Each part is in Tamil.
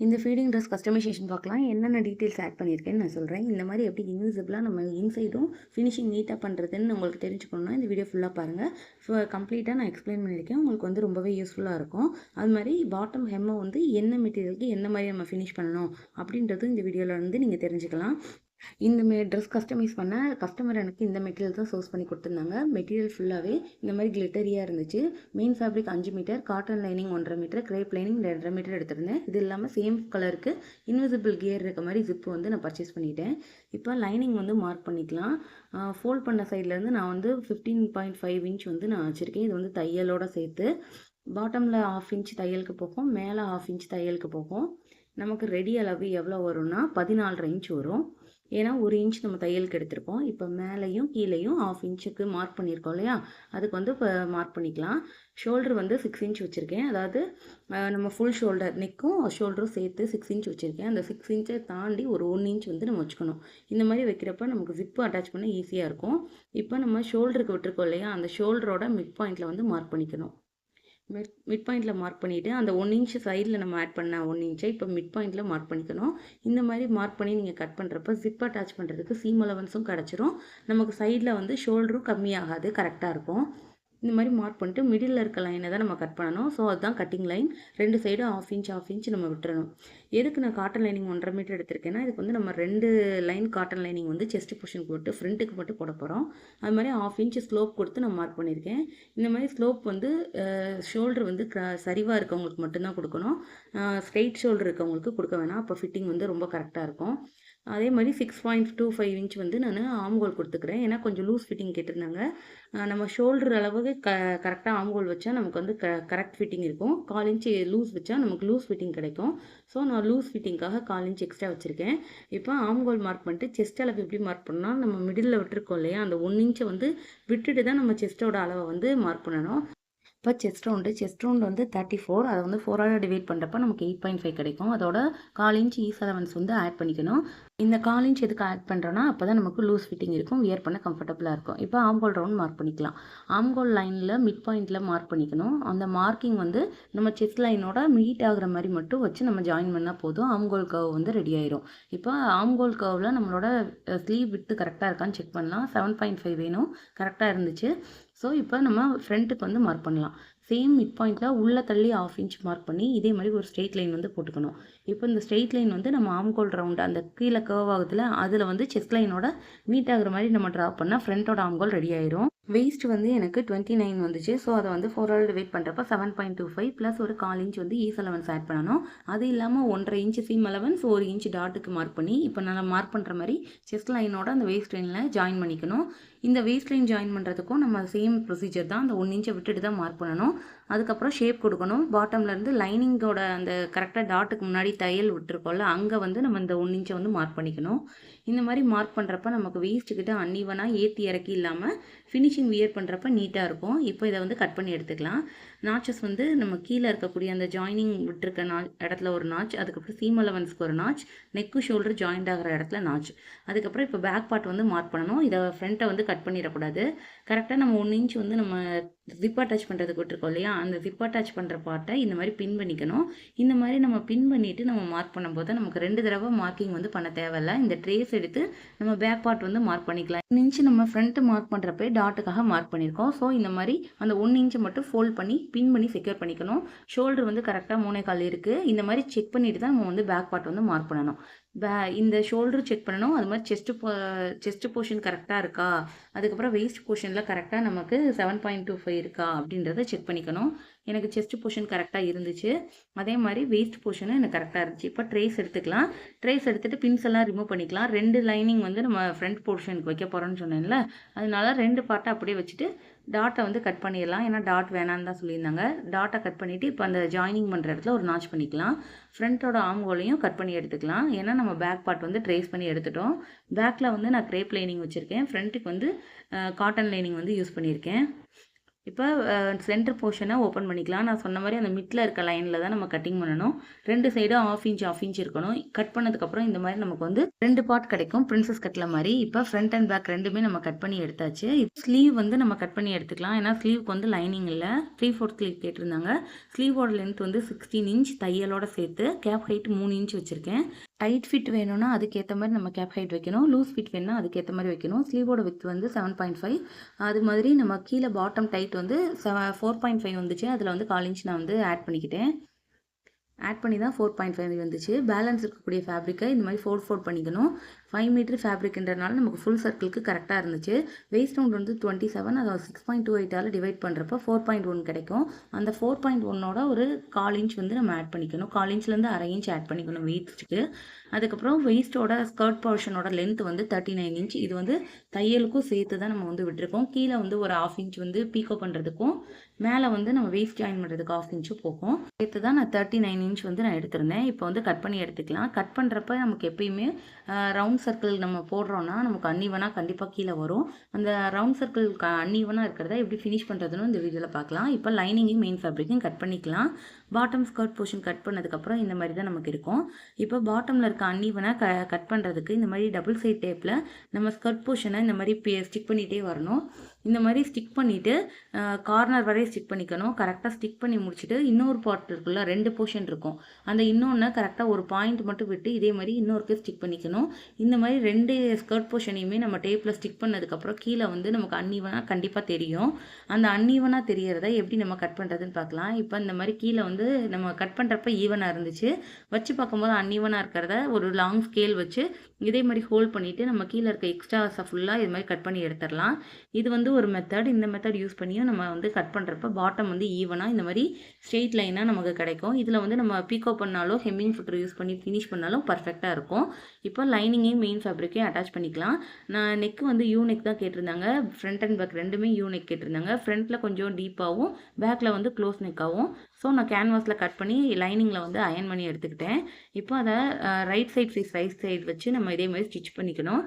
இந்த ஃபீடிங் ட்ரெஸ் கஸ்டமைசேஷன் பார்க்கலாம். என்னென்ன டீட்டெயில்ஸ் ஆட் பண்ணியிருக்கேன்னு நான் சொல்கிறேன். இந்த மாதிரி எப்படி இன்விசிபிளாக நம்ம இன்சைடும் ஃபினிஷிங் நீட்டாக பண்ணுறதுன்னு உங்களுக்கு தெரிஞ்சுக்கணுன்னா இந்த வீடியோ ஃபுல்லாக பாருங்கள். கம்ப்ளீட்டாக நான் எக்ஸ்பிளைன் பண்ணியிருக்கேன். உங்களுக்கு வந்து ரொம்பவே யூஸ்ஃபுல்லாக இருக்கும். அது மாதிரி பாட்டம் ஹெம்மை வந்து என்ன மெட்டீரியலுக்கு என்ன மாதிரி நம்ம ஃபினிஷ் பண்ணணும் அப்படின்றது இந்த வீடியோவில் வந்து நீங்கள் தெரிஞ்சுக்கலாம். இந்த ட்ரெஸ் கஸ்டமைஸ் பண்ண கஸ்டமர் எனக்கு இந்த மெட்டீரியல் தான் சோர்ஸ் பண்ணி கொடுத்துருந்தாங்க. மெட்டீரியல் ஃபுல்லாகவே இந்த மாதிரி கிளிட்டரியாக இருந்துச்சு. Main fabric 5 metre, cotton lining 1.5 metre, crepe lining 2.5 metre எடுத்திருந்தேன். இது இல்லாமல் சேம் கலருக்கு இன்விசிபிள் கியர் இருக்க மாதிரி ஜிப்பு வந்து நான் பர்ச்சேஸ் பண்ணிட்டேன். இப்போ லைனிங் வந்து மார்க் பண்ணிக்கலாம். ஃபோல்ட் பண்ண சைட்லேருந்து நான் வந்து 15.5 இன்ச் வந்து நான் வச்சுருக்கேன். இது வந்து தையலோட சேர்த்து பாட்டமில் 1/2 இன்ச் தையலுக்கு போகும், மேலே 1/2 இன்ச் தையலுக்கு போகும். நமக்கு ரெடி அளவு எவ்வளோ வரும்னா 14.5 இன்ச் வரும். ஏன்னா 1 இன்ச் நம்ம தையலுக்கு எடுத்திருக்கோம். இப்போ மேலேயும் கீழேயும் 1/2 இன்ச்சுக்கு மார்க் பண்ணியிருக்கோம் இல்லையா, அதுக்கு வந்து இப்போ மார்க் பண்ணிக்கலாம். ஷோல்டர் வந்து 6 இன்ச் வச்சுருக்கேன். அதாவது நம்ம ஃபுல் ஷோல்டர் நெக்கும் ஷோல்டரும் சேர்த்து 6 இன்ச் வச்சுருக்கேன். அந்த 6 இன்ச்சை தாண்டி ஒரு 1 இன்ச் வந்து நம்ம வச்சுக்கணும். இந்த மாதிரி வைக்கிறப்ப நமக்கு ஜிப்பு அட்டாச் பண்ண ஈஸியாக இருக்கும். இப்போ நம்ம ஷோல்டருக்கு விட்டுருக்கோம் இல்லையா, அந்த ஷோல்டரோட மிட் பாயிண்டில் வந்து மார்க் பண்ணிக்கணும். மிட் பாயிண்டில் மார்க் பண்ணிவிட்டு அந்த 1 இன்ச் சைடில் நம்ம ஆட் பண்ண 1 இன்ச்சை இப்போ மிட் பாயிண்டில் மார்க் பண்ணிக்கணும். இந்த மாதிரி மார்க் பண்ணி நீங்கள் கட் பண்ணுறப்ப ஜிப் அட்டாச் பண்ணுறதுக்கு சீம் அலவன்ஸும் கிடச்சிரும். நமக்கு சைடில் வந்து ஷோல்டரும் கம்மியாகாது, கரெக்டாக இருக்கும். இந்த மாதிரி மார்க் பண்ணிட்டு மிடில் இருக்க லைனை தான் நம்ம கட் பண்ணணும். ஸோ அதுதான் கட்டிங் லைன். 2 சைடும் 1/2 இன்ச் நம்ம விட்டுறணும். எதுக்கு நான் காட்டன் லைனிங் 1.5 மீட்டர் எடுத்திருக்கேன்னா, இதுக்கு வந்து நம்ம 2 லைன் காட்டன் லைனிங் வந்து செஸ்ட் போர்ஷனுக்கு போட்டு ஃப்ரண்ட்டுக்கு மட்டும் போட போகிறோம். அது மாதிரி 1/2 இன்ச் ஸ்லோப் கொடுத்து நான் மார்க் பண்ணியிருக்கேன். இந்த மாதிரி ஸ்லோப் வந்து ஷோல்டர் வந்து சரிவாக இருக்கவங்களுக்கு மட்டும்தான் கொடுக்கணும். ஸ்ட்ரெயிட் ஷோல்டர் இருக்கவங்களுக்கு கொடுக்க வேணாம். அப்போ ஃபிட்டிங் வந்து ரொம்ப கரெக்டாக இருக்கும். அதே மாதிரி 6.25 இன்ச் வந்து நான் ஆம்கோல் கொடுத்துக்கிறேன். ஏன்னா கொஞ்சம் லூஸ் ஃபிட்டிங் கேட்டிருந்தாங்க. நம்ம ஷோல்டர் அளவுக்கு கரெக்டாக ஆம்கோல் வச்சா நமக்கு வந்து கரெக்ட் ஃபிட்டிங் இருக்கும். 1/4 இன்ச் லூஸ் வச்சா நமக்கு லூஸ் ஃபிட்டிங் கிடைக்கும். ஸோ நான் லூஸ் ஃபிட்டிங்காக 1/4 இன்ச் எக்ஸ்ட்ரா வச்சுருக்கேன். இப்போ ஆம்கோல் மார்க் பண்ணிட்டு செஸ்ட் அளவு எப்படி மார்க் பண்ணால் நம்ம மிடில் விட்டுருக்கோம் இல்லையா, அந்த 1 இன்ச்சை வந்து விட்டுட்டு தான் நம்ம செஸ்ட்டோட அளவை வந்து மார்க் பண்ணணும். இப்போ செஸ்ட் ரவுண்டு வந்து 34. அதை வந்து 4ஆல் டிவைட் பண்ணுறப்ப நமக்கு 8.5 கிடைக்கும். அதோட 1/4 இன்ச் ஈஸ் அலவன்ஸ் வந்து ஆட் பண்ணிக்கணும். இந்த 1/4 இன்ச் எதுக்கு ஆட் பண்ணுறோன்னா, அப்போ தான் நமக்கு லூஸ் ஃபிட்டிங் இருக்கும், வியர் பண்ண கம்ஃபர்டபுளாக இருக்கும். இப்போ ஆம்கோல் ரவுண்ட் மார்க் பண்ணிக்கலாம். ஆம்கோல் லைனில் மிட் பாயிண்டில் மார்க் பண்ணிக்கணும். அந்த மார்க்கிங் வந்து நம்ம செஸ்ட் லைனோட மீட் ஆகுற மாதிரி மட்டும் வச்சு நம்ம ஜாயின் பண்ணால் போதும். ஆம்கோல் கர்வ் வந்து ரெடி ஆயிரும். இப்போ ஆம்கோல் கர்வில் நம்மளோட ஸ்லீவ் விட்டு கரெக்டாக இருக்கான்னு செக் பண்ணலாம். 7.5 வேணும், கரெக்டாக இருந்துச்சு. ஸோ இப்போ நம்ம ஃப்ரண்ட்டுக்கு வந்து மார்க் பண்ணலாம். சேம் மிட் பாயிண்டில் உள்ளே தள்ளி 1/2 இன்ச் மார்க் பண்ணி இதே மாதிரி ஒரு ஸ்ட்ரெயிட் லைன் வந்து போட்டுக்கணும். இப்போ இந்த ஸ்ட்ரெயிட் லைன் வந்து நம்ம ஆம்கோல் ரவுண்டு அந்த கீழே கர்வ் ஆகுதுல, அதில் வந்து செஸ்ட் லைனோட மீட் ஆகுற மாதிரி நம்ம ட்ரா பண்ணால் ஃப்ரண்ட்டோட ஆம்கோல் ரெடி ஆயிரும். வெயிஸ்ட் வந்து எனக்கு 29 வந்துச்சு. ஸோ அதை வந்து 4ஆல் டிவைட் பண்ணுறப்ப 7.25 ப்ளஸ் ஒரு 1/4 இன்ச் வந்து ஈஸ் அலவன்ஸ் ஆட் பண்ணணும். அது இல்லாமல் 1.5 இன்ச் சீம் அலவன்ஸ், 1 இன்ச் டாட்டுக்கு மார்க் பண்ணி இப்போ நான் மார்க் பண்ணுற மாதிரி செஸ்ட் லைனோட அந்த வெயிஸ்ட் லைனில் ஜாயின் பண்ணிக்கணும். இந்த வெயிஸ்ட் லைன் ஜாயின் பண்ணுறதுக்கும் நம்ம சேம் ப்ரொசீஜர் தான். அந்த 1 இன்ச்சை விட்டுட்டு தான் மார்க் பண்ணணும். அதுக்கப்புறம் ஷேப் கொடுக்கணும். பாட்டம்லேருந்து லைனிங்கோட அந்த கரெக்டாக டாட்டுக்கு முன்னாடி தையல் விட்டுருக்கோம்ல, அங்கே வந்து நம்ம இந்த 1 இன்ச்சை வந்து மார்க் பண்ணிக்கணும். இந்த மாதிரி மார்க் பண்ணுறப்ப நமக்கு வெயிஸ்ட்டுக்கிட்ட அன்இவனாக ஏற்றி இறக்கி இல்லாமல் ஃபினிஷிங் வியர் பண்ணுறப்ப நீட்டாக இருக்கும். இப்போ இதை வந்து கட் பண்ணி எடுத்துக்கலாம். நாச்சஸ் வந்து நம்ம கீழே இருக்கக்கூடிய அந்த ஜாயினிங் விட்டுருக்க இடத்துல ஒரு நாச், அதுக்கப்புறம் சீம் அலவன்ஸ்க்கு ஒரு நாச், நெக்கு ஷோல்டர் ஜாயிண்ட் ஆகிற இடத்துல நாச். அதுக்கப்புறம் இப்போ பேக் பார்ட் வந்து மார்க் பண்ணணும். இதை ஃப்ரண்ட்டை வந்து கட் பண்ணிடக்கூடாது. கரெக்டாக நம்ம 1 இன்ச் வந்து நம்ம ஜிப் அட்டாச் பண்ணுறதுக்கு விட்டுருக்கோம் இல்லையா, அந்த ஜிப் அட்டாச் பண்ணுற பார்ட்டை இந்த மாதிரி பின் பண்ணிக்கணும். இந்த மாதிரி நம்ம பின் பண்ணிவிட்டு நம்ம மார்க் பண்ணும்போது நமக்கு 2 தடவை மார்க்கிங் வந்து பண்ண தேவையில்லை. இந்த ட்ரேஸ் எடுத்து நம்ம பேக் பார்ட் வந்து மார்க் பண்ணிக்கலாம். 1 இன்ச் நம்ம ஃப்ரண்ட்டு மார்க் பண்ணுறப்ப டாட்டுக்காக மார்க் பண்ணியிருக்கோம். ஸோ இந்த மாதிரி அந்த 1 இன்ச்சை மட்டும் ஃபோல்ட் பண்ணி பின் பண்ணி செக்யூர் பண்ணிக்கணும். ஷோல்டர் வந்து கரெக்டாக 3/4 இருக்குது. இந்த மாதிரி செக் பண்ணிட்டு தான் நம்ம வந்து பேக் பார்ட் வந்து மார்க் பண்ணணும். இந்த ஷோல்டர் செக் பண்ணணும். அது மாதிரி செஸ்ட் போர்ஷன் கரெக்டாக இருக்கா, அதுக்கப்புறம் வெயிஸ்ட் போர்ஷனில் கரெக்டாக நமக்கு 7.25 இருக்கா அப்படின்றத செக் பண்ணிக்கணும். எனக்கு செஸ்ட் போர்ஷன் கரெக்டாக இருந்துச்சு. அதே மாதிரி வெயிஸ்ட் போர்ஷனும் எனக்கு கரெக்டாக இருந்துச்சு. இப்போ ட்ரேஸ் எடுத்துக்கலாம். ட்ரேஸ் எடுத்துகிட்டு பின்ஸ் எல்லாம் ரிமூவ் பண்ணிக்கலாம். 2 லைனிங் வந்து நம்ம ஃப்ரண்ட் போர்ஷனுக்கு வைக்க போகிறோம்னு சொன்னேன்ல, அதனால 2 பார்ட்டை அப்படியே வச்சுட்டு டாட்டை வந்து கட் பண்ணிடலாம். ஏன்னா டாட் வேணான்னு தான் சொல்லியிருந்தாங்க. டாட்டை கட் பண்ணிவிட்டு இப்போ அந்த ஜாயினிங் பண்ணுற இடத்துல ஒரு நாச் பண்ணிக்கலாம். ஃப்ரண்ட்டோட ஆம்கோலையும் கட் பண்ணி எடுத்துக்கலாம். ஏன்னா நம்ம பேக் பார்ட் வந்து ட்ரேஸ் பண்ணி எடுத்துட்டோம். பேக்கில் வந்து நான் கிரேப் லைனிங் வச்சுருக்கேன். ஃப்ரண்ட்டுக்கு வந்து காட்டன் லைனிங் வந்து யூஸ் பண்ணியிருக்கேன். இப்போ சென்டர் போர்ஷனை ஓப்பன் பண்ணிக்கலாம். நான் சொன்ன மாதிரி அந்த மிட்ல இருக்க லைனில் தான் நம்ம கட்டிங் பண்ணணும். 2 சைடும் ½ இன்ச் இருக்கணும். கட் பண்ணதுக்கப்புறம் இந்த மாதிரி நமக்கு வந்து 2 பார்ட் கிடைக்கும் பிரின்சஸ் கட்டில் மாதிரி. இப்போ ஃப்ரண்ட் அண்ட் பேக் ரெண்டுமே நம்ம கட் பண்ணி எடுத்தாச்சு. ஸ்லீவ் வந்து நம்ம கட் பண்ணி எடுத்துக்கலாம். ஏன்னா ஸ்லீவுக்கு வந்து லைனிங் இல்லை, 3/4 ஸ்லீவ் கேட்டிருந்தாங்க. ஸ்லீவோட லென்த் வந்து 16 இன்ச், தையலோட சேர்த்து கேப் ஹைட் 3 இன்ச் வச்சுருக்கேன். டைட் ஃபிட் வேணும்னா அதுக்கேற்ற மாதிரி நம்ம கேப் ஹைட் வைக்கணும். லூஸ் ஃபிட் வேணும்னா அதுக்கேற்ற மாதிரி வைக்கணும். ஸ்லீவோட வித் வந்து 7.5. அது மாதிரி நம்ம கீழே பாட்டம் டைட் வந்து 4.5 வந்துச்சு. அதில் வந்து 1/4 இன்ச் நான் வந்து ஆட் பண்ணிக்கிட்டேன். ஆட் பண்ணி தான் 4.5 வந்துச்சு. பேலன்ஸ் இருக்கக்கூடிய ஃபேப்ரிக்கை இந்த மாதிரி ஃபோல்ட் பண்ணிக்கணும். 5 மீட்டர் ஃபேப்ரிக்ன்றனால நமக்கு ஃபுல் சர்க்கிளுக்கு கரெக்டாக இருந்துச்சு. வேஸ்ட் ரவுண்ட் வந்து 27, அதை 6.28ஆல் டிவைட் பண்ணுறப்ப 4.1 கிடைக்கும். அந்த 4.1ஓட ஒரு 1/4 இன்ச் வந்து நம்ம ஆட் பண்ணிக்கணும். 1/4 இன்ச்லேருந்து ½ இன்ச் ஆட் பண்ணிக்கணும் வெயிஸ்ட்டுக்கு. அதுக்கப்புறம் வெயிஸ்ட்டோட ஸ்கர்ட் போர்ஷனோட லென்த் வந்து 39 இன்ச். இது வந்து தையலுக்கும் சேர்த்து தான் நம்ம வந்து விட்டுருக்கோம். கீழே வந்து ஒரு ½ இன்ச் வந்து பீக்கோ பண்ணுறதுக்கும், மேலே வந்து நம்ம வேஸ்ட் ஜாயின் பண்ணுறதுக்கு ½ இன்ச்சு போகும். சேர்த்து தான் நான் 39 இன்ச் வந்து நான் எடுத்திருந்தேன். இப்போ வந்து கட் பண்ணி எடுத்துக்கலாம். கட் பண்ணுறப்ப நமக்கு எப்பயுமே ரவுண்ட் சர்க்கிள் நம்ம போடுறோன்னா நமக்கு அன்ஈவனாக கண்டிப்பாக கீழே வரும். அந்த ரவுண்ட் சர்க்கிள் அன்ஈவனாக இருக்கிறத எப்படி ஃபினிஷ் பண்ணுறதுன்னு இந்த வீடியோவில் பார்க்கலாம். இப்போ லைனிங்கையும் மெயின் ஃபேப்ரிக்கையும் கட் பண்ணிக்கலாம். பாட்டம் ஸ்கர்ட் போர்ஷன் கட் பண்ணதுக்கப்புறம் இந்த மாதிரி தான் நமக்கு இருக்கும். இப்போ பாட்டமில் இருக்க அன்ஈவனாக கட் பண்ணுறதுக்கு இந்த மாதிரி டபுள் சைட் டேப்பில் நம்ம ஸ்கர்ட் போர்ஷனை இந்த மாதிரி ஸ்டிக் பண்ணிகிட்டே வரணும். இந்த மாதிரி ஸ்டிக் பண்ணிவிட்டு கார்னர் வரை ஸ்டிக் பண்ணிக்கணும். கரெக்டாக ஸ்டிக் பண்ணி முடிச்சுட்டு இன்னொரு பார்ட் இருக்குல்ல, 2 போர்ஷன் இருக்கும். அந்த இன்னொன்று கரெக்டாக ஒரு பாயிண்ட் மட்டும் விட்டு இதே மாதிரி இன்னொருக்கு ஸ்டிக் பண்ணிக்கணும். இந்த மாதிரி 2 ஸ்கர்ட் போர்ஷனையுமே நம்ம டேப்பில் ஸ்டிக் பண்ணதுக்கப்புறம் கீழே வந்து நமக்கு அன்ஈவனாக கண்டிப்பாக தெரியும். அந்த அன்ஈவனாக தெரியறத எப்படி நம்ம கட் பண்ணுறதுன்னு பார்க்கலாம். இப்போ இந்த மாதிரி கீழே வந்து நம்ம கட் பண்ணுறப்ப ஈவனாக இருந்துச்சு, வச்சு பார்க்கும்போது அன்ஈவனாக இருக்கிறத ஒரு லாங் ஸ்கேல் வச்சு இதே மாதிரி ஹோல்ட் பண்ணிவிட்டு நம்ம கீழே இருக்க எக்ஸ்ட்ராஸை ஃபுல்லாக இது மாதிரி கட் பண்ணி எடுத்துடலாம். இது வந்து ஒரு மெத்தட். இந்த மெத்தட் யூஸ் பண்ணியும் நம்ம வந்து கட் பண்ணுறப்ப பாட்டம் வந்து ஈவனாக இந்த மாதிரி ஸ்ட்ரெயிட் லைனாக நமக்கு கிடைக்கும். இதில் வந்து நம்ம பீக்கோ பண்ணாலும் ஹெம்மிங் ஃபுட்டர் யூஸ் பண்ணி ஃபினிஷ் பண்ணாலும் பர்ஃபெக்டாக இருக்கும். இப்போ லைனிங்கையும் மெயின் ஃபேப்ரிக்கையும் அட்டாச் பண்ணிக்கலாம். நான் நெக்கு வந்து யூ நெக் தான் கேட்டிருந்தாங்க. ஃப்ரண்ட் அண்ட் பேக் ரெண்டுமே யூ நெக் கேட்டிருந்தாங்க. ஃப்ரண்ட்டில் கொஞ்சம் டீப்பாகவும் பேக்கில் வந்து க்ளோஸ் நெக்காகவும். ஸோ நான் கேன்வாஸில் கட் பண்ணி லைனிங்கில் வந்து அயன் பண்ணி எடுத்துக்கிட்டேன். இப்போ அதை ரைட் சைடு வச்சு நம்ம இதே மாதிரி ஸ்டிச் பண்ணிக்கணும்.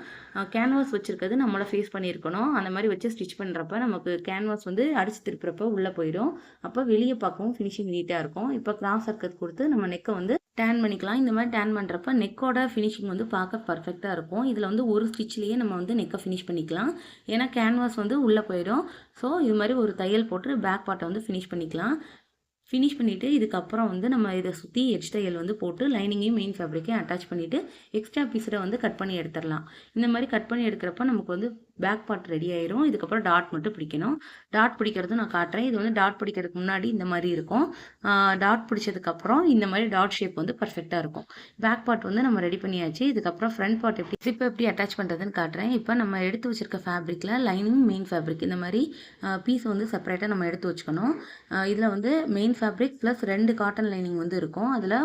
கேன்வாஸ் வச்சுருக்கிறது நம்மளை ஃபேஸ் பண்ணியிருக்கணும். அந்த மாதிரி வச்சு ஸ்டிச் பண்ணுறப்ப நமக்கு கேன்வாஸ் வந்து அடித்து திருப்புறப்ப உள்ளே போயிடும். அப்போ வெளியே பார்க்கவும் ஃபினிஷிங் நீட்டாக இருக்கும். இப்போ கிராஸ் சர்க்கட் கொடுத்து நம்ம நெக்கை வந்து டேன் பண்ணிக்கலாம். இந்த மாதிரி டேன் பண்ணுறப்ப நெக்கோட ஃபினிஷிங் வந்து பார்க்க பர்ஃபெக்டாக இருக்கும். இதில் வந்து ஒரு ஸ்டிச்லேயே நம்ம வந்து நெக்கை ஃபினிஷ் பண்ணிக்கலாம். ஏன்னா கேன்வாஸ் வந்து உள்ளே போயிடும். ஸோ இது மாதிரி ஒரு தையல் போட்டு பேக் பார்ட்டை வந்து ஃபினிஷ் பண்ணிக்கலாம். ஃபினிஷ் பண்ணிவிட்டு இதுக்கப்புறம் வந்து நம்ம இதை சுற்றி எட்ஜ் தையல் வந்து போட்டு லைனிங்கையும் மெயின் ஃபேப்ரிக்கையும் அட்டாச் பண்ணிவிட்டு எக்ஸ்ட்ரா பீஸை வந்து கட் பண்ணி எடுத்துடலாம். இந்த மாதிரி கட் பண்ணி எடுக்கிறப்ப நமக்கு வந்து பேக் பார்ட் ரெடி ஆயிரும். இதுக்கப்புறம் டாட் மட்டும் பிடிக்கணும். டாட் பிடிக்கிறது நான் காட்டுறேன். இது வந்து டாட் பிடிக்கிறதுக்கு முன்னாடி இந்த மாதிரி இருக்கும். டாட் பிடிச்சதுக்கப்புறம் இந்த மாதிரி டாட் ஷேப் வந்து பர்ஃபெக்டாக இருக்கும். பேக் பார்ட் வந்து நம்ம ரெடி பண்ணியாச்சு. இதுக்கப்புறம் ஃப்ரண்ட் பார்ட் எப்படி அட்டாச் பண்ணுறதுன்னு காட்டுறேன். இப்போ நம்ம எடுத்து வச்சிருக்க ஃபேப்ரிக்கில் லைனிங் மெயின் ஃபேப்ரிக் இந்த மாதிரி பீஸ் வந்து செப்பரேட்டாக நம்ம எடுத்து வச்சுக்கணும். இதில் வந்து main fabric plus 2 cotton lining வந்து இருக்கும். அதில்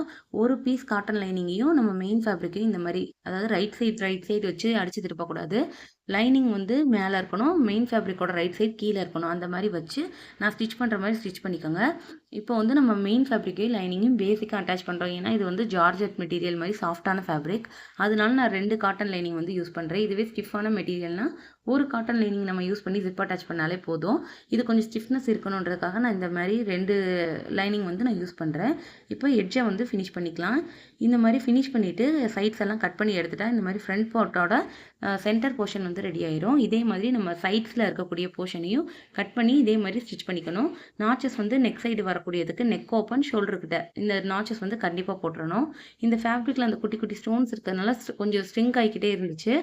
ஒரு பீஸ் காட்டன் லைனிங்கையும் நம்ம மெயின் ஃபேப்ரிக்கையும் இந்த மாதிரி, அதாவது ரைட் சைடு வச்சு அடித்து திருப்பக்கூடாது. லைனிங் வந்து மேலே இருக்கணும், மெயின் ஃபேப்ரிக்கோட ரைட் சைடு கீழே இருக்கணும். அந்த மாதிரி வச்சு நான் ஸ்டிச் பண்ணுற மாதிரி ஸ்டிச் பண்ணிக்கோங்க. இப்போ வந்து நம்ம மெயின் ஃபேப்ரிக்கையும் லைனிங்கும் பேசிக்காக அட்டாச் பண்ணுறோம். ஏன்னா இது வந்து ஜார்ஜெட் மெட்டீரியல் மாதிரி சாஃப்டான ஃபேப்ரிக். அதனால நான் 2 காட்டன் லைனிங் வந்து யூஸ் பண்ணுறேன். இதுவே ஸ்டிஃபான மெட்டீரியல்னால் ஒரு காட்டன் லைனிங் நம்ம யூஸ் பண்ணி ஜிப் அட்டாச் பண்ணாலே போதும். இது கொஞ்சம் ஸ்டிஃப்னஸ் இருக்கணுன்றதுக்காக நான் இந்த மாதிரி 2 லைனிங் வந்து நான் யூஸ் பண்ணுறேன். இப்போ எட்ஜை வந்து ஃபினிஷ் பண்ணிக்கலாம். இந்த மாதிரி ஃபினிஷ் பண்ணிவிட்டு சைட்ஸ் எல்லாம் கட் பண்ணி எடுத்துட்டா இந்த மாதிரி ஃப்ரண்ட் பார்ட்டோட சென்டர் போர்ஷன் வந்து ரெடி ஆயிரும். இதே மாதிரி நம்ம சைட்ஸில் இருக்கக்கூடிய போர்ஷனையும் கட் பண்ணி இதே மாதிரி ஸ்டிச் பண்ணிக்கணும். நாச்சஸ் வந்து நெக் சைடு வரக்கூடியதுக்கு நெக் ஓப்பன் ஷோல்டர்கிட்ட இந்த நாச்சஸ் வந்து கண்டிப்பாக போட்டுறணும். இந்த ஃபேப்ரிக்கில் அந்த குட்டி குட்டி ஸ்டோன்ஸ் இருக்கிறதுனால கொஞ்சம் ஸ்ட்ரிங்க் ஆகிக்கிட்டே இருந்துச்சு.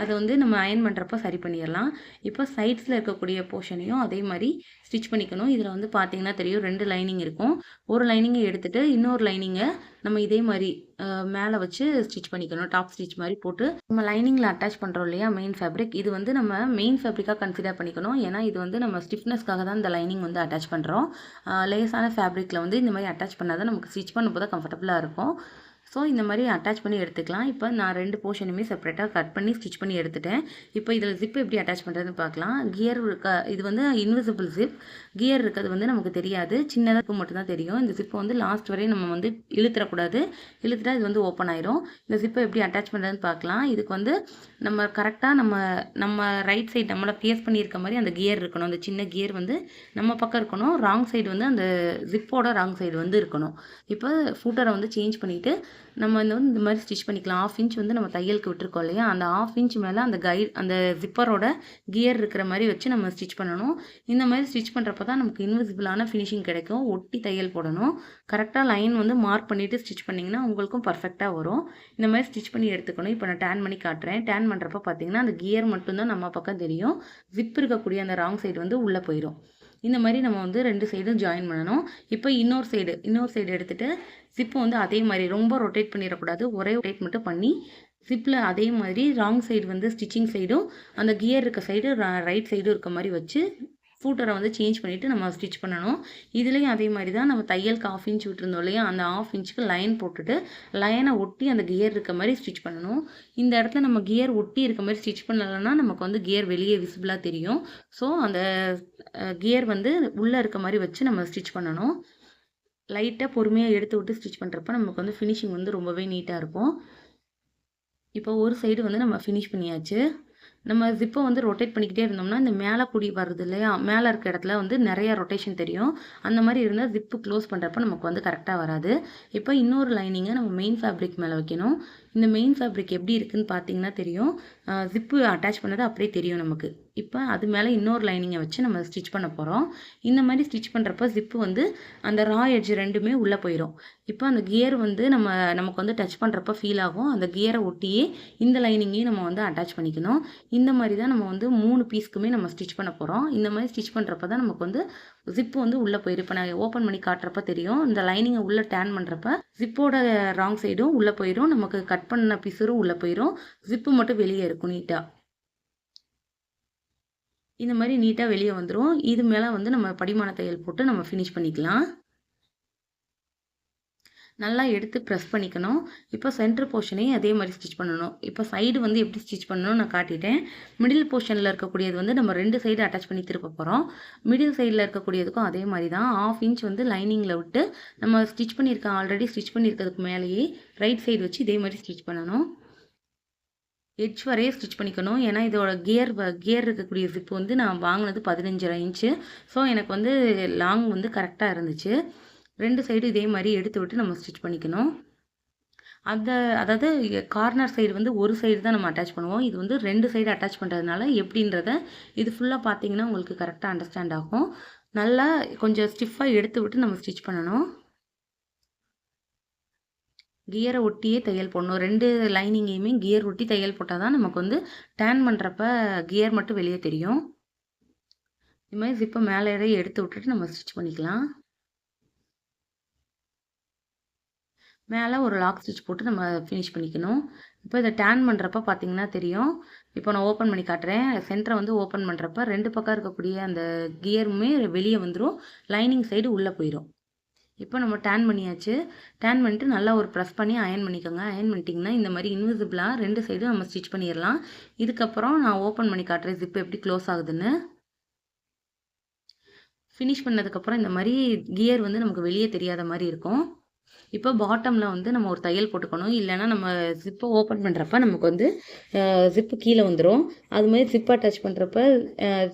அதை வந்து நம்ம அயன் பண்ணுறப்ப சரி பண்ணிடலாம். இப்போ சைட்ஸில் இருக்கக்கூடிய போர்ஷனையும் அதே மாதிரி ஸ்டிச் பண்ணிக்கணும். இதில் வந்து பார்த்தீங்கன்னா தெரியும் 2 லைனிங் இருக்கும். ஒரு லைனிங்கை எடுத்துகிட்டு இன்னொரு லைனிங்கை நம்ம இதே மாதிரி மேலே வச்சு ஸ்டிச் பண்ணிக்கணும். டாப் ஸ்டிச் மாதிரி போட்டு நம்ம லைனிங்கில் அட்டாச் பண்ணுறோம் இல்லையா மெயின் ஃபேப்ரிக், இது வந்து நம்ம மெயின் ஃபேப்ரிக்காக கன்சிடர் பண்ணிக்கணும். ஏன்னா இது வந்து நம்ம ஸ்டிஃப்னஸ்க்காக தான் இந்த லைனிங் வந்து அட்டாச் பண்ணுறோம். லேஸான ஃபேப்ரிக்கில் வந்து இந்த மாதிரி அட்டாச் பண்ணால் தான் நமக்கு ஸ்டிச் பண்ணும்போது கம்ஃபர்டபுளாக இருக்கும். ஸோ இந்த மாதிரி அட்டாச் பண்ணி எடுத்துக்கலாம். இப்போ நான் 2 போர்ஷனுமே செப்பரேட்டாக கட் பண்ணி ஸ்டிச் பண்ணி எடுத்துட்டேன். இப்போ இதில் ஜிப் எப்படி அட்டாச் பண்ணுறதுன்னு பார்க்கலாம். கியர் இது வந்து இன்விசிபிள் ஜிப். கியர் இருக்கிறது வந்து நமக்கு தெரியாது. சின்னதாக மட்டும் தான் தெரியும். இந்த ஜிப்பை வந்து லாஸ்ட் வரையும் நம்ம வந்து இழுத்துறக்கூடாது. இழுத்துட்டா இது வந்து ஓப்பன் ஆயிரும். இந்த ஜிப்பை எப்படி அட்டாச் பண்ணுறதுன்னு பார்க்கலாம். இதுக்கு வந்து நம்ம கரெக்டாக நம்ம ரைட் சைடு நம்மளை ஃபேஸ் பண்ணியிருக்க மாதிரி அந்த கியர் இருக்கணும். அந்த சின்ன கியர் வந்து நம்ம பக்கம் இருக்கணும். ராங் சைடு வந்து அந்த ஜிப்போட ராங் சைடு வந்து இருக்கணும். இப்போ ஃபூட்டரை வந்து சேஞ்ச் பண்ணிவிட்டு நம்ம இந்த மாதிரி ஸ்டிச் பண்ணிக்கலாம். 1/2 இன்ச் வந்து நம்ம தையலுக்கு விட்டுருக்கோம் இல்லையா, அந்த 1/2 இன்ச் மேலே அந்த ஜிப்பரோட கியர் இருக்கிற மாதிரி வச்சு நம்ம ஸ்டிச் பண்ணணும். இந்த மாதிரி ஸ்டிச் பண்ணுறப்ப தான் நமக்கு இன்விசிபிளான ஃபினிஷிங் கிடைக்கும். ஒட்டி தையல் போடணும். கரெக்டாக லைன் வந்து மார்க் பண்ணிவிட்டு ஸ்டிச் பண்ணிங்கன்னா உங்களுக்கும் பர்ஃபெக்டாக வரும். இந்த மாதிரி ஸ்டிச் பண்ணி எடுத்துக்கணும். இப்போ நான் டேன் பண்ணி காட்டுறேன். டேன் பண்ணுறப்ப பார்த்தீங்கன்னா அந்த கியர் மட்டும்தான் நம்ம பக்கம் தெரியும். ஜிப் இருக்கக்கூடிய அந்த ராங் சைடு வந்து உள்ளே போயிடும். இந்த மாதிரி நம்ம வந்து 2 சைடும் ஜாயின் பண்ணணும். இப்போ இன்னொரு சைடு எடுத்துகிட்டு ஜிப்பை வந்து அதே மாதிரி ரொம்ப ரொட்டேட் பண்ணிடக்கூடாது. ஒரே ரொட்டேட் மட்டும் பண்ணி ஜிப்பில் அதே மாதிரி ராங் சைடு வந்து ஸ்டிச்சிங் சைடும் அந்த கியர் இருக்க சைடு ரைட் சைடும் இருக்க மாதிரி வச்சு ஃபூட்டரை வந்து சேஞ்ச் பண்ணிவிட்டு நம்ம ஸ்டிச் பண்ணணும். இதுலேயும் அதே மாதிரி தான் நம்ம தையலுக்கு 1/2 இன்ச் விட்டுருந்தோம் இல்லையா, அந்த 1/2 இன்ச்சுக்கு லைன் போட்டுட்டு லைனை ஒட்டி அந்த கியர் இருக்க மாதிரி ஸ்டிச் பண்ணணும். இந்த இடத்துல நம்ம கியர் ஒட்டி இருக்க மாதிரி ஸ்டிச் பண்ணலைன்னா நமக்கு வந்து கியர் வெளியே விசிபிளாக தெரியும். ஸோ அந்த கியர் வந்து உள்ளே இருக்க மாதிரி வச்சு நம்ம ஸ்டிச் பண்ணணும். லைட்டாக பொறுமையாக எடுத்து விட்டு ஸ்டிச் பண்ணுறப்ப நமக்கு வந்து ஃபினிஷிங் வந்து ரொம்பவே நீட்டாக இருக்கும். இப்போ ஒரு சைடு வந்து நம்ம ஃபினிஷ் பண்ணியாச்சு. நம்ம ஜிப்பை வந்து ரொட்டேட் பண்ணிக்கிட்டே இருந்தோம்னா இந்த மேலே கூடி வருது இல்லையா, மேலே இருக்க இடத்துல வந்து நிறையா ரொட்டேஷன் தெரியும். அந்த மாதிரி இருந்தால் ஜிப்பு க்ளோஸ் பண்ணுறப்ப நமக்கு வந்து கரெக்டாக வராது. இப்போ இன்னொரு லைனிங்கை நம்ம மெயின் ஃபேப்ரிக் மேலே வைக்கணும். இந்த மெயின் ஃபேப்ரிக் எப்படி இருக்குதுன்னு பார்த்தீங்கன்னா தெரியும். ஜிப்பு அட்டாச் பண்ணது அப்படியே தெரியும் நமக்கு. இப்போ அது மேலே இன்னொரு லைனிங்கை வச்சு நம்ம ஸ்டிச் பண்ண போகிறோம். இந்த மாதிரி ஸ்டிச் பண்ணுறப்ப ஜிப்பு வந்து அந்த ரா எட்ஜ் ரெண்டுமே உள்ளே போயிடும். இப்போ அந்த கியர் வந்து நமக்கு வந்து டச் பண்ணுறப்ப ஃபீல் ஆகும். அந்த கியரை ஒட்டியே இந்த லைனிங்கையும் நம்ம வந்து அட்டாச் பண்ணிக்கணும். இந்த மாதிரி தான் நம்ம வந்து 3 பீஸ்க்குமே நம்ம ஸ்டிச் பண்ண போகிறோம். இந்த மாதிரி ஸ்டிச் பண்ணுறப்ப தான் நமக்கு வந்து ஜிப்பு வந்து உள்ளே போயிடும். இப்போ நான் ஓப்பன் பண்ணி காட்டுறப்ப தெரியும். இந்த லைனிங்கை உள்ளே டேன் பண்ணுறப்ப ஜிப்போட ராங் சைடும் உள்ளே போயிடும். நமக்கு கட் பண்ண பிசுரும் உள்ளே போயிடும். ஜிப்பு மட்டும் வெளியே இருக்கும் நீட்டாக. இந்த மாதிரி நீட்டாக வெளியே வந்துடும். இது மேலே வந்து நம்ம படிமான தையல் போட்டு நம்ம ஃபினிஷ் பண்ணிக்கலாம். நல்லா எடுத்து ப்ரெஸ் பண்ணிக்கணும். இப்போ சென்டர் போர்ஷனையும் அதே மாதிரி ஸ்டிச் பண்ணணும். இப்போ சைடு வந்து எப்படி ஸ்டிச் பண்ணணும்னு நான் காட்டிட்டேன். மிடில் போர்ஷனில் இருக்கக்கூடியது வந்து நம்ம 2 சைடு அட்டாச் பண்ணி திருப்ப போகிறோம். மிடில் சைடில் இருக்கக்கூடியதுக்கும் அதே மாதிரி தான் 1/2 இன்ச் வந்து லைனிங்கில் விட்டு நம்ம ஆல்ரெடி ஸ்டிச் பண்ணியிருக்கிறதுக்கு மேலேயே ரைட் சைடு வச்சு இதே மாதிரி ஸ்டிச் பண்ணணும். எட்ஜ் வரையே ஸ்டிச் பண்ணிக்கணும். ஏன்னா இதோட கியர் இருக்கக்கூடிய ஜிப்பு வந்து நான் வாங்கினது 15.5 இன்ச்சு. ஸோ எனக்கு வந்து லாங் வந்து கரெக்டாக இருந்துச்சு. 2 சைடு இதே மாதிரி எடுத்து விட்டு நம்ம ஸ்டிச் பண்ணிக்கணும். அதாவது கார்னர் சைடு வந்து ஒரு சைடு தான் நம்ம அட்டாச் பண்ணுவோம். இது வந்து 2 சைடு அட்டாச் பண்ணுறதுனால எப்படின்றத இது ஃபுல்லாக பார்த்தீங்கன்னா உங்களுக்கு கரெக்டாக அண்டர்ஸ்டாண்ட் ஆகும். நல்லா கொஞ்சம் ஸ்டிஃபாக எடுத்து விட்டு நம்ம ஸ்டிச் பண்ணணும். கியரை ஒட்டியே தையல் போடணும். 2 லைனிங்கையுமே கியர் ஒட்டி தையல் போட்டால் தான் நமக்கு வந்து டேன் பண்ணுறப்ப கியர் மட்டும் வெளியே தெரியும். இது மாதிரி ஜிப்பை மேலே எடுத்து விட்டுட்டு நம்ம ஸ்டிச் பண்ணிக்கலாம். மேலே ஒரு லாக் ஸ்டிச் போட்டு நம்ம ஃபினிஷ் பண்ணிக்கணும். இப்போ இதை டேன் பண்ணுறப்ப பார்த்தீங்கன்னா தெரியும். இப்போ நான் ஓப்பன் பண்ணி காட்டுறேன். சென்டரை வந்து ஓப்பன் பண்ணுறப்ப 2 பக்கம் இருக்கக்கூடிய அந்த கியருமே வெளியே வந்துடும். லைனிங் சைடு உள்ளே போயிடும். இப்போ நம்ம டேன் பண்ணியாச்சு. டேன் பண்ணிட்டு நல்லா ஒரு ப்ரெஸ் பண்ணி அயன் பண்ணிக்கோங்க. அயன் பண்ணிட்டிங்கன்னா இந்த மாதிரி இன்விசிபிளாக 2 சைடும் நம்ம ஸ்டிச் பண்ணிடலாம். இதுக்கப்புறம் நான் ஓப்பன் பண்ணி காட்டுறேன் ஜிப்பு எப்படி க்ளோஸ் ஆகுதுன்னு. ஃபினிஷ் பண்ணதுக்கப்புறம் இந்த மாதிரி கியர் வந்து நமக்கு வெளியே தெரியாத மாதிரி இருக்கும். இப்போ பாட்டமில் வந்து நம்ம ஒரு தையல் போட்டுக்கணும். இல்லைன்னா நம்ம ஜிப்பை ஓப்பன் பண்ணுறப்ப நமக்கு வந்து ஜிப்பு கீழே வந்துடும். அது மாதிரி ஜிப் அட்டாச் பண்ணுறப்ப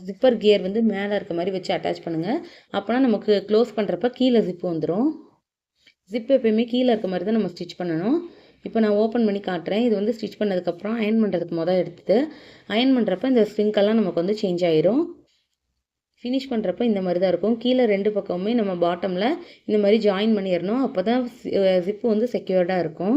ஜிப்பர் கியர் வந்து மேலே இருக்க மாதிரி வச்சு அட்டாச் பண்ணுங்கள். அப்போனா நமக்கு க்ளோஸ் பண்ணுறப்ப கீழே ஜிப்பு வந்துடும். ஜிப் எப்பயுமே கீழே இருக்க மாதிரி தான் நம்ம ஸ்டிச் பண்ணணும். இப்போ நான் ஓப்பன் பண்ணி காட்டுறேன். இது வந்து ஸ்டிச் பண்ணதுக்கப்புறம் அயன் பண்ணுறதுக்கு எடுத்துட்டு அயன் பண்ணுறப்ப இந்த ஸ்ட்ரிங்கெல்லாம் நமக்கு வந்து சேஞ்ச் ஆயிரும். ஃபினிஷ் பண்ணுறப்ப இந்த மாதிரி தான் இருக்கும். கீழே 2 பக்கமுமே நம்ம பாட்டமில் இந்த மாதிரி ஜாயின் பண்ணிடணும். அப்போ தான் ஜிப்பு வந்து செக்யூர்டாக இருக்கும்.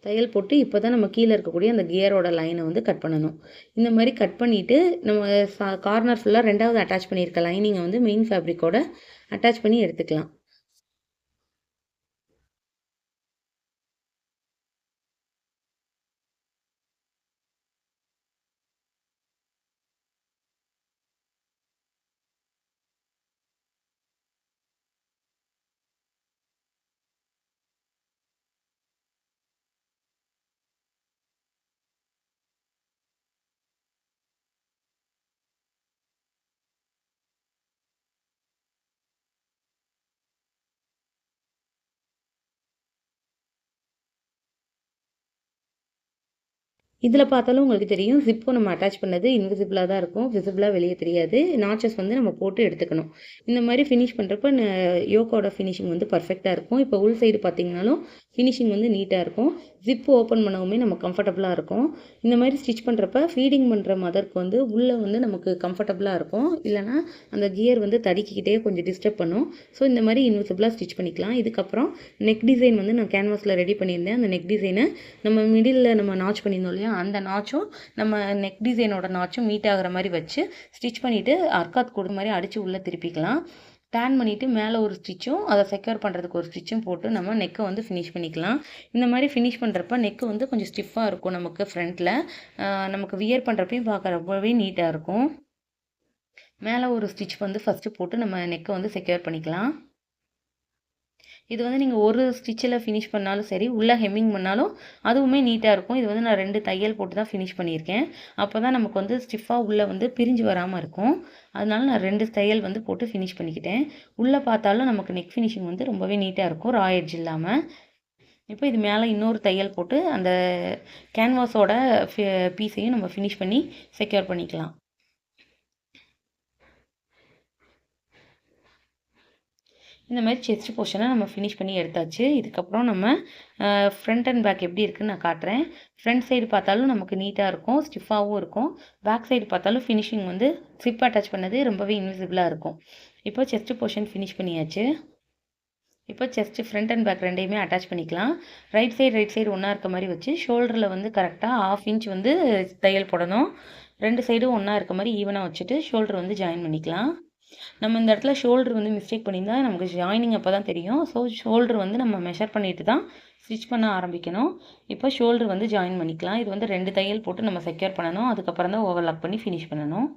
தையல் போட்டு இப்போ தான் நம்ம கீழே இருக்கக்கூடிய அந்த கியரோட லைனை வந்து கட் பண்ணணும். இந்த மாதிரி கட் பண்ணிவிட்டு நம்ம கார்னர் ஃபுல்லாக 2வது அட்டாச் பண்ணியிருக்க லைனிங்கை வந்து மெயின் ஃபேப்ரிக்கோட அட்டாச் பண்ணி எடுத்துக்கலாம். இதில் பார்த்தாலும் உங்களுக்கு தெரியும் ஜிப்போ நம்ம அட்டாச் பண்ணது இன்விசிபிளாக தான் இருக்கும், விசிபிளாக வெளியே தெரியாது. நாச்சஸ் வந்து நம்ம போட்டு எடுத்துக்கணும். இந்த மாதிரி ஃபினிஷ் பண்ணுறப்ப யோக்கோட ஃபினிஷிங் வந்து பர்ஃபெக்டாக இருக்கும். இப்போ உள் சைடு பார்த்திங்கனாலும் ஃபினிஷிங் வந்து நீட்டாக இருக்கும். ஜிப்பு ஓப்பன் பண்ணவுமே நம்ம கம்ஃபர்டபுளாக இருக்கும். இந்த மாதிரி ஸ்டிச் பண்ணுறப்ப ஃபீடிங் பண்ணுற மதருக்கு வந்து உள்ளே வந்து நமக்கு கம்ஃபர்டபுளாக இருக்கும், இல்லைனா அந்த கியர் வந்து தடுக்கிக்கிட்டே கொஞ்சம் டிஸ்டர்ப் பண்ணும். ஸோ இந்த மாதிரி இன்விசிபிளாக ஸ்டிச் பண்ணிக்கலாம். இதுக்கப்புறம் நெக் டிசைன் வந்து நான் கேன்வாஸில் ரெடி பண்ணியிருந்தேன். அந்த நெக் டிசைனை நம்ம மிடில் நம்ம நாச் பண்ணியிருந்தோம் இல்லையா, அந்த நாச்சும் நம்ம நெக் டிசைனோட நாச்சும் மீட் ஆகிற மாதிரி வச்சு ஸ்டிச் பண்ணிவிட்டு அர்க்காத் கூடு மாதிரி அடித்து உள்ளே திருப்பிக்கலாம். டேன் பண்ணிவிட்டு மேலே ஒரு ஸ்டிச்சும் அதை செக்யூர் பண்ணுறதுக்கு ஒரு ஸ்டிச்சும் போட்டு நம்ம நெக்கை வந்து ஃபினிஷ் பண்ணிக்கலாம். இந்த மாதிரி ஃபினிஷ் பண்ணுறப்ப நெக்கு வந்து கொஞ்சம் ஸ்டிஃபாக இருக்கும். நமக்கு ஃப்ரண்ட்டில் நமக்கு வியர் பண்ணுறப்பையும் பார்க்க ரொம்பவே நீட்டாக இருக்கும். மேலே ஒரு ஸ்டிச் வந்து ஃபஸ்ட்டு போட்டு நம்ம நெக்கை வந்து செக்யூர் பண்ணிக்கலாம். இது வந்து நீங்கள் ஒரு ஸ்டிச்சில் ஃபினிஷ் பண்ணாலும் சரி, உள்ளே ஹெம்மிங் பண்ணாலும் அதுவுமே நீட்டாக இருக்கும். இது வந்து நான் 2 தையல் போட்டு தான் ஃபினிஷ் பண்ணியிருக்கேன். அப்போ தான் நமக்கு வந்து ஸ்டிஃபாக உள்ளே வந்து பிரிஞ்சு வராமல் இருக்கும். அதனால நான் 2 தையல் வந்து போட்டு ஃபினிஷ் பண்ணிக்கிட்டேன். உள்ளே பார்த்தாலும் நமக்கு நெக் ஃபினிஷிங் வந்து ரொம்பவே நீட்டாக இருக்கும், ரா எட்ஜ் இல்லாமல். இப்போ இது மேலே இன்னொரு தையல் போட்டு அந்த கேன்வாஸோட பீஸையும் நம்ம ஃபினிஷ் பண்ணி செக்யூர் பண்ணிக்கலாம். இந்த மாதிரி செஸ்ட் போர்ஷனை நம்ம ஃபினிஷ் பண்ணி எடுத்தாச்சு. இதுக்கப்புறம் நம்ம ஃப்ரண்ட் அண்ட் பேக் எப்படி இருக்குன்னு நான் காட்டுறேன். ஃப்ரண்ட் சைடு பார்த்தாலும் நமக்கு நீட்டாக இருக்கும், ஸ்டிஃபாகவும் இருக்கும். பேக் சைடு பார்த்தாலும் ஃபினிஷிங் வந்து ஸ்லிப் அட்டாச் பண்ணது ரொம்பவே இன்விசிபிளாக இருக்கும். இப்போ செஸ்ட் போர்ஷன் ஃபினிஷ் பண்ணியாச்சு. இப்போ செஸ்ட்டு ஃப்ரண்ட் அண்ட் பேக் ரெண்டையுமே அட்டாச் பண்ணிக்கலாம். ரைட் சைடு ஒன்றா இருக்க மாதிரி வச்சு ஷோல்டரில் வந்து கரெக்டாக 1/2 இன்ச் வந்து தையல் போடணும். 2 சைடும் ஒன்றா இருக்க மாதிரி ஈவனாக வச்சுட்டு ஷோல்டர் வந்து ஜாயின் பண்ணிக்கலாம். நம்ம இந்த இடத்துல ஷோல்டர் வந்து மிஸ்டேக் பண்ணியிருந்தா நமக்கு ஜாயினிங் அப்போ தான் தெரியும். ஸோ ஷோல்டர் வந்து நம்ம மெஷர் பண்ணிட்டு தான் ஸ்டிச் பண்ண ஆரம்பிக்கணும். இப்போ ஷோல்டர் வந்து ஜாயின் பண்ணிக்கலாம். இது வந்து 2 தையல் போட்டு நம்ம செக்யூர் பண்ணணும். அதுக்கப்புறம் தான் ஓவர்லாக் பண்ணி ஃபினிஷ் பண்ணணும்.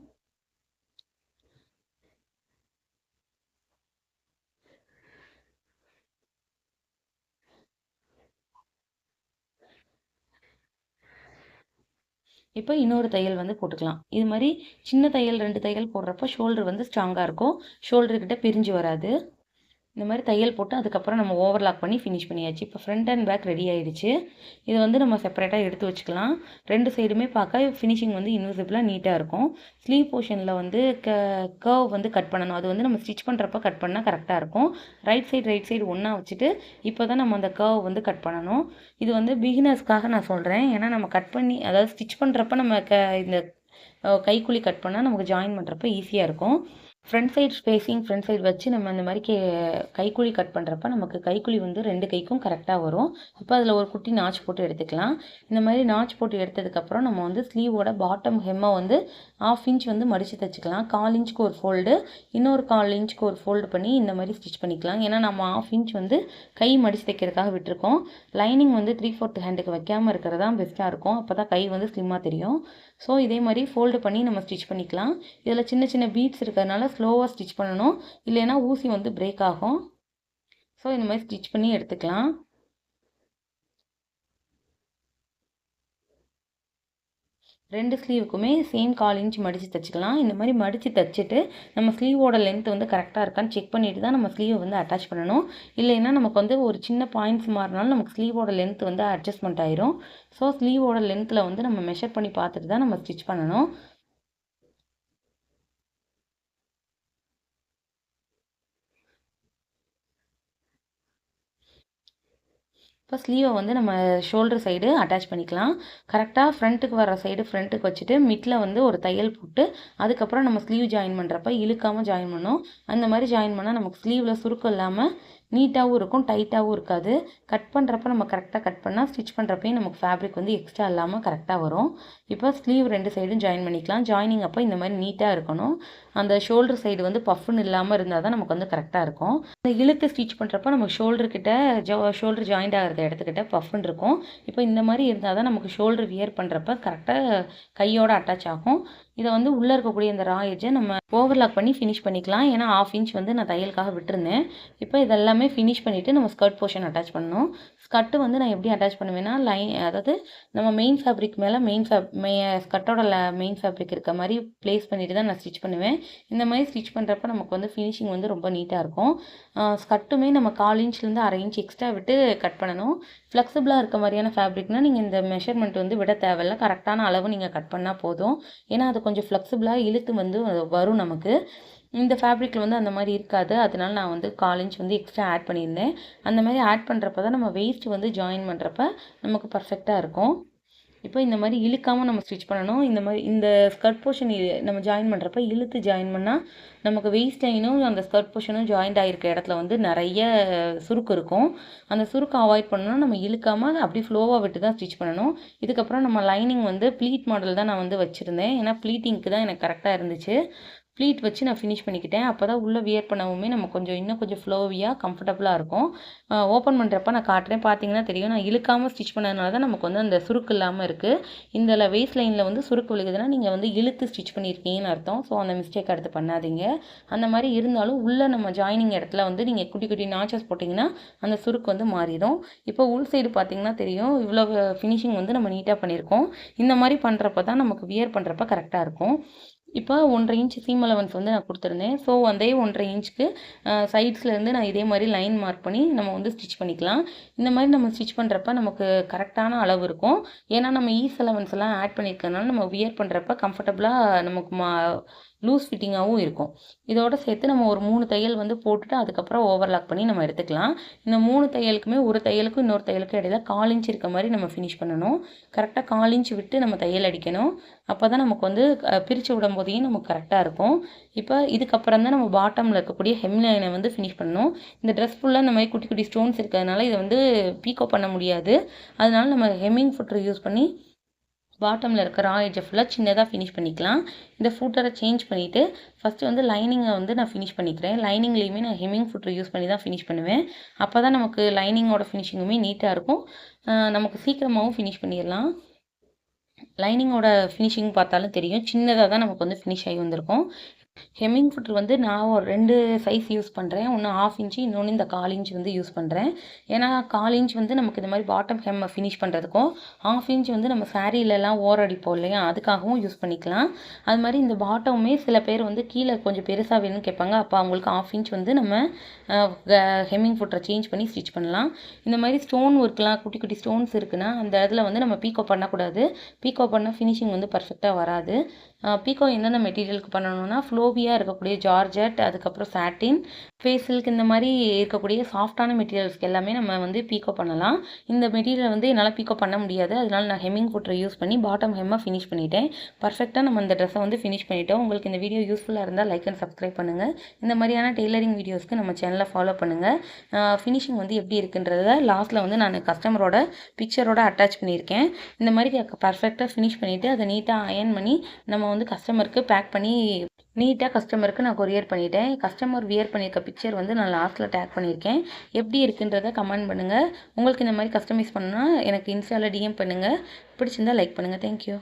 இப்போ இன்னொரு தையல் வந்து போட்டுக்கலாம். இது மாதிரி சின்ன தையல் 2 தையல் போடுறப்போ ஷோல்டர் வந்து ஸ்ட்ராங்காக இருக்கும், ஷோல்டர்கிட்ட பிரிஞ்சு வராது. இந்த மாதிரி தையல் போட்டு அதுக்கப்புறம் நம்ம ஓவர்லாக் பண்ணி ஃபினிஷ் பண்ணியாச்சு. இப்போ ஃப்ரண்ட் அண்ட் பேக் ரெடி ஆகிடுச்சு. இது வந்து நம்ம செப்பரேட்டாக எடுத்து வச்சுக்கலாம். 2 சைடுமே பார்க்க ஃபினிஷிங் வந்து இன்விசிபிளாக நீட்டாக இருக்கும். ஸ்லீவ் போர்ஷனில் வந்து கர்வ் வந்து கட் பண்ணணும். அது வந்து நம்ம ஸ்டிச் பண்ணுறப்ப கட் பண்ணால் கரெக்டாக இருக்கும். ரைட் சைடு ஒன்றா வச்சுட்டு இப்போ தான் நம்ம அந்த கர்வ் வந்து கட் பண்ணணும். இது வந்து பிகினர்ஸ்க்காக நான் சொல்கிறேன். ஏன்னா நம்ம கட் பண்ணி அதாவது ஸ்டிச் பண்ணுறப்ப நம்ம இந்த கைக்குழி கட் பண்ணால் நமக்கு ஜாயின் பண்ணுறப்ப ஈஸியாக இருக்கும். ஃப்ரண்ட் சைடு வச்சு நம்ம இந்த மாதிரி கைக்குழி கட் பண்ணுறப்ப நமக்கு கைக்குழி வந்து 2 கைக்கும் கரெக்டாக வரும். இப்போ அதில் ஒரு குட்டி நாச் போட்டு எடுத்துக்கலாம். இந்த மாதிரி நாச் போட்டு எடுத்ததுக்கப்புறம் நம்ம வந்து ஸ்லீவோட பாட்டம் ஹெம்மை வந்து 1/2 இன்ச் வந்து மடித்து தைச்சிக்கலாம். 1/4 இன்ச்சுக்கு ஒரு ஃபோல்டு, இன்னொரு 1/4 இன்ச்சுக்கு ஒரு ஃபோல்டு பண்ணி இந்த மாதிரி ஸ்டிச் பண்ணிக்கலாம். ஏன்னா நம்ம 1/2 இன்ச் வந்து கை மடித்து தைக்கிறதுக்காக விட்டுருக்கோம். லைனிங் வந்து 3/4 ஹேண்டுக்கு வைக்காமல் இருக்கிறது தான் பெஸ்ட்டாக இருக்கும். அப்போ தான் கை வந்து ஸ்லிம்மாக தெரியும். ஸோ இதே மாதிரி ஃபோல்டு பண்ணி நம்ம ஸ்டிச் பண்ணிக்கலாம். இதில் சின்ன சின்ன பீட்ஸ் இருக்கிறதுனால ஸ்லோவாக ஸ்டிச் பண்ணணும், இல்லைன்னா ஊசி வந்து பிரேக் ஆகும். ஸோ இந்த மாதிரி ஸ்டிச் பண்ணி எடுத்துக்கலாம். ரெண்டு ஸ்லீவுக்குமே சேம் 1/4 இன்ச் மடித்து தைச்சிக்கலாம். இந்த மாதிரி மடித்து தைச்சிட்டு நம்ம ஸ்லீவோட லென்த் வந்து கரெக்டாக இருக்கான்னு செக் பண்ணிட்டு தான் நம்ம ஸ்லீவை வந்து அட்டாச் பண்ணணும். இல்லைன்னா நமக்கு வந்து ஒரு சின்ன பாயிண்ட்ஸ் மாறினாலும் நமக்கு ஸ்லீவோட லென்த் வந்து அட்ஜஸ்ட்மெண்ட் ஆயிரும். ஸோ ஸ்லீவோட லென்த்தில் வந்து நம்ம மெஷர் பண்ணி பார்த்துட்டு தான் நம்ம ஸ்டிச் பண்ணணும். இப்போ ஸ்லீவை வந்து நம்ம ஷோல்டர் சைடு அட்டாச் பண்ணிக்கலாம். கரெக்டாக ஃப்ரண்ட்டுக்கு வர சைடு ஃப்ரண்ட்டுக்கு வச்சுட்டு மிட்டில் வந்து ஒரு தையல் போட்டு அதுக்கப்புறம் நம்ம ஸ்லீவ் ஜாயின் பண்ணுறப்ப இழுக்காமல் ஜாயின் பண்ணணும். அந்த மாதிரி ஜாயின் பண்ணால் நமக்கு ஸ்லீவில் சுருக்கம் இல்லாமல் நீட்டாகவும் இருக்கும், டைட்டாகவும் இருக்காது. கட் பண்ணுறப்ப நம்ம கரெக்டாக கட் பண்ணால் ஸ்டிச் பண்ணுறப்பையும் நமக்கு ஃபேப்ரிக் வந்து எக்ஸ்ட்ரா இல்லாமல் கரெக்டாக வரும். இப்போ ஸ்லீவ் 2 சைடும் ஜாயின் பண்ணிக்கலாம். ஜாயினிங் அப்போ இந்த மாதிரி நீட்டாக இருக்கணும். அந்த ஷோல்டர் சைடு வந்து பஃப்னு இல்லாமல் இருந்தால் தான் நமக்கு வந்து கரெக்டாக இருக்கும். இந்த இழுத்து ஸ்டிச் பண்ணுறப்ப நமக்கு ஷோல்டர்கிட்ட ஷோல்டர் ஜாயிண்ட் ஆகிற இடத்துக்கிட்ட பஃப்னு இருக்கும். இப்போ இந்த மாதிரி இருந்தால் தான் நமக்கு ஷோல்டர் வியர் பண்ணுறப்ப கரெக்டாக கையோடு அட்டாச் ஆகும். இதை வந்து உள்ளே இருக்கக்கூடிய இந்த ரா எட்ஜை நம்ம ஓவர்லாக் பண்ணி ஃபினிஷ் பண்ணிக்கலாம். ஏன்னா 1/2 இன்ச் வந்து நான் தையலுக்காக விட்டுருந்தேன். இப்போ இதெல்லாமே ஃபினிஷ் பண்ணிவிட்டு நம்ம ஸ்கர்ட் போர்ஷன் அட்டாச் பண்ணணும். ஸ்கர்ட்டு வந்து நான் எப்படி அட்டாச் பண்ணுவேன்னா அதாவது நம்ம மெயின் ஃபேப்ரிக் மேலே ஸ்கர்ட்டோட மெயின் ஃபேப்ரிக் இருக்க மாதிரி ப்ளேஸ் பண்ணிவிட்டு தான் நான் ஸ்டிச் பண்ணுவேன். இந்த மாதிரி ஸ்டிச் பண்ணுறப்ப நமக்கு வந்து ஃபினிஷிங் வந்து ரொம்ப நீட்டாக இருக்கும். ஸ்கர்ட்டுமே நம்ம 1/4 இன்ச்லேருந்து 1/2 இன்ச் எக்ஸ்ட்ரா விட்டு கட் பண்ணணும். பண்ணணும். ஃப்ளெக்சிபிளாக இருக்க மாதிரியான ஃபேப்ரிக்னால் நீங்கள் இந்த மெஷர்மெண்ட் வந்து விட தேவையில்ல, கரெக்டான அளவு நீங்கள் கட் பண்ணால் போதும். ஏன்னா அது கொஞ்சம் ஃப்ளெக்சிபிளாக இழுத்து வந்து வரும் நமக்கு. இந்த ஃபேப்ரிக்கில் வந்து அந்த மாதிரி இருக்காது, அதனால நான் வந்து 1/4 இன்ச் வந்து எக்ஸ்ட்ரா ஆட் பண்ணியிருந்தேன். அந்த மாதிரி ஆட் பண்ணுறப்ப தான் நம்ம வேஸ்ட் வந்து ஜாயின் பண்ணுறப்ப நமக்கு பர்ஃபெக்டாக இருக்கும். இப்போ இந்த மாதிரி இழுக்காமல் நம்ம ஸ்டிச் பண்ணணும். இந்த மாதிரி இந்த ஸ்கர்ட் போர்ஷன் நம்ம ஜாயின் பண்ணுறப்ப இழுத்து ஜாயின் பண்ணால் நமக்கு வெயிஸ்ட் லைனும் அந்த ஸ்கர்ட் போர்ஷனும் ஜாயிண்ட் ஆகிருக்க இடத்துல வந்து நிறைய சுருக்கு இருக்கும். அந்த சுருக்கு அவாய்ட் பண்ணணும்னா நம்ம இழுக்காமல் அப்படி ஃப்ளோவாக விட்டு தான் ஸ்டிச் பண்ணணும். இதுக்கப்புறம் நம்ம லைனிங் வந்து ப்ளீட் மாடல் தான் நான் வந்து வச்சுருந்தேன். ஏன்னா ப்ளீட்டிங்க்கு தான் எனக்கு கரெக்டாக இருந்துச்சு. ப்ளீட் வச்சு நான் ஃபினிஷ் பண்ணிக்கிட்டேன். அப்போ தான் உள்ளே வியர் பண்ணவுமே நம்ம இன்னும் கொஞ்சம் ஃப்ளோவியாக கம்ஃபர்டபுளாக இருக்கும். ஓப்பன் பண்ணுறப்ப நான் காட்டுறேன், பார்த்தீங்கன்னா தெரியும். நான் இழுக்காமல் ஸ்டிச் பண்ணதுனால தான் நமக்கு வந்து அந்த சுருக்கு இல்லாமல் இருக்குது. இந்த வேஸ்ட் லைனில் வந்து சுருக்கு விழுகுதுன்னா நீங்கள் வந்து இழுத்து ஸ்டிச் பண்ணியிருக்கீங்கன்னு அர்த்தம். ஸோ அந்த மிஸ்டேக் அடுத்து பண்ணாதீங்க. அந்த மாதிரி இருந்தாலும் உள்ளே நம்ம ஜாயினிங் இடத்துல வந்து நீங்கள் குட்டி குட்டி நாச்சஸ் போட்டிங்கன்னா அந்த சுருக்கு வந்து மாறிடும். இப்போ உள் சைடு பார்த்தீங்கன்னா தெரியும், இவ்வளோ ஃபினிஷிங் வந்து நம்ம நீட்டாக பண்ணியிருக்கோம். இந்த மாதிரி பண்ணுறப்ப தான் நமக்கு வியர் பண்ணுறப்ப கரெக்டாக இருக்கும். இப்போ 1.5 இன்ச் சீம் அலவன்ஸ் வந்து நான் கொடுத்துருந்தேன். ஸோ அதே 1.5 இன்ச்சுக்கு சைட்ஸ்லேருந்து நான் இதே மாதிரி லைன் மார்க் பண்ணி நம்ம வந்து ஸ்டிச் பண்ணிக்கலாம். இந்த மாதிரி நம்ம ஸ்டிச் பண்ணுறப்ப நமக்கு கரெக்டான அளவு இருக்கும். ஏன்னா நம்ம ஈஸ் அலவன்ஸ் எல்லாம் ஆட் பண்ணியிருக்கனால நம்ம வியர் பண்ணுறப்ப கம்ஃபர்டபுளாக நமக்கு லூஸ் ஃபிட்டிங்காகவும் இருக்கும். இதோடு சேர்த்து நம்ம ஒரு 3 தையல் வந்து போட்டுட்டு அதுக்கப்புறம் ஓவர்லாக் பண்ணி நம்ம எடுத்துக்கலாம். இந்த 3 தையலுக்குமே ஒரு தையலுக்கும் இன்னொரு தையலுக்கும் இடையில 1/4 இன்ச் இருக்க மாதிரி நம்ம ஃபினிஷ் பண்ணணும். கரெக்டாக 1/4 இன்ச் விட்டு நம்ம தையல் அடிக்கணும். அப்போ தான் நமக்கு வந்து பிரித்து விடும் போதையும் நமக்கு கரெக்டாக இருக்கும். இப்போ இதுக்கப்புறம் தான் நம்ம பாட்டமில் இருக்கக்கூடிய ஹெம்லைனை வந்து ஃபினிஷ் பண்ணணும். இந்த ட்ரெஸ் ஃபுல்லாக இந்த மாதிரி குட்டி குட்டி ஸ்டோன்ஸ் இருக்கிறதுனால இதை வந்து பீக்கோ பண்ண முடியாது. அதனால நம்ம ஹெம்மிங் ஃபுட்ரு யூஸ் பண்ணி பாட்டமில் இருக்க ரா எட்ஜை ஃபுல்லாக சின்னதாக ஃபினிஷ் பண்ணிக்கலாம். இந்த ஃபுட்டரை சேஞ்ச் பண்ணிவிட்டு ஃபஸ்ட்டு வந்து லைனிங்கை வந்து நான் ஃபினிஷ் பண்ணிக்கிறேன். லைனிங்லேயுமே நான் ஹெம்மிங் ஃபுட்ரு யூஸ் பண்ணி தான் ஃபினிஷ் பண்ணுவேன். அப்போ தான் நமக்கு லைனிங்கோட ஃபினிஷிங்குமே நீட்டாக இருக்கும். நமக்கு சீக்கிரமாகவும் ஃபினிஷ் பண்ணிடலாம். லைனிங்கோட ஃபினிஷிங் பார்த்தாலும் தெரியும், சின்னதாக தான் நமக்கு வந்து ஃபினிஷ் ஆகி வந்திருக்கும். ஹெம்மிங் ஃபுட்ரு வந்து நான் ஒரு 2 சைஸ் யூஸ் பண்ணுறேன். ஒன்று 1/2 இன்ச்சு, இன்னொன்று இந்த 1/4 இன்ச் வந்து யூஸ் பண்ணுறேன். ஏன்னா 1/4 இன்ச் வந்து நமக்கு இந்த மாதிரி பாட்டம் ஹெம்மை ஃபினிஷ் பண்ணுறதுக்கும், 1/2 இன்ச் வந்து நம்ம சாரீலலாம் அடிப்போம் இல்லையா, அதுக்காகவும் யூஸ் பண்ணிக்கலாம். அது மாதிரி இந்த பாட்டமுமே சில பேர் வந்து கீழே கொஞ்சம் பெருசாக வேணும்னு கேட்பாங்க. அப்போ அவங்களுக்கு 1/2 இன்ச் வந்து நம்ம ஹெம்மிங் ஃபுட்ரை சேஞ்ச் பண்ணி ஸ்டிச் பண்ணலாம். இந்த மாதிரி ஸ்டோன் ஒர்க்லாம் குட்டி குட்டி ஸ்டோன்ஸ் இருக்குன்னா அந்த இடத்துல வந்து நம்ம பீக்கோ பண்ணக்கூடாது. பீக்கோ பண்ணால் ஃபினிஷிங் வந்து பர்ஃபெக்டாக வராது. பீக்கோ எந்தெந்த மெட்டீரியலுக்கு பண்ணணும்னா ஃப்ளோவியாக இருக்கக்கூடிய ஜார்ஜெட், அதுக்கப்புறம் சாட்டின், ஃபேஸில்க்கு இந்த மாதிரி இருக்கக்கூடிய சாஃப்டான மெட்டீரியல்ஸ்க்கு எல்லாமே நம்ம வந்து பீக்கோ பண்ணலாம். இந்த மெட்டீரியல் வந்து என்னால் பீக்கோ பண்ண முடியாது, அதனால நான் ஹெம்மிங் ஃபுட்ரை யூஸ் பண்ணி பாட்டம் ஹெம்மை ஃபினிஷ் பண்ணிட்டேன். பர்ஃபெக்டாக நம்ம இந்த ட்ரெஸ்ஸை வந்து ஃபினிஷ் பண்ணிட்டோம். உங்களுக்கு இந்த வீடியோ யூஸ்ஃபுல்லாக இருந்தால் லைக் அண்ட் சப்ஸ்கிரைப் பண்ணுங்கள். இந்த மாதிரியான டெய்லரிங் வீடியோஸ்க்கு நம்ம சேனலை ஃபாலோ பண்ணுங்கள். ஃபினிஷிங் வந்து எப்படி இருக்குன்றத லாஸ்ட்டில் வந்து நான் கஸ்டமரோட பிக்சரோட அட்டாச் பண்ணியிருக்கேன். இந்த மாதிரி பர்ஃபெக்டாக ஃபினிஷ் பண்ணிவிட்டு அதை நீட்டாக அயர்ன் பண்ணி நம்ம வந்து கஸ்டமருக்கு பேக் பண்ணி நீட்டாக கஸ்டமருக்கு நான் கொரியர் பண்ணிட்டேன். கஸ்டமர் வியர் பண்ணியிருக்க பிக்சர் வந்து நான் லாஸ்ட்டில் டேக் பண்ணியிருக்கேன். எப்படி இருக்குன்றதை கமெண்ட் பண்ணுங்கள். உங்களுக்கு இந்த மாதிரி கஸ்டமைஸ் பண்ணால் எனக்கு இன்ஸ்டாவில் டிஎம் பண்ணுங்கள். பிடிச்சிருந்தால் லைக் பண்ணுங்கள். தேங்க்யூ.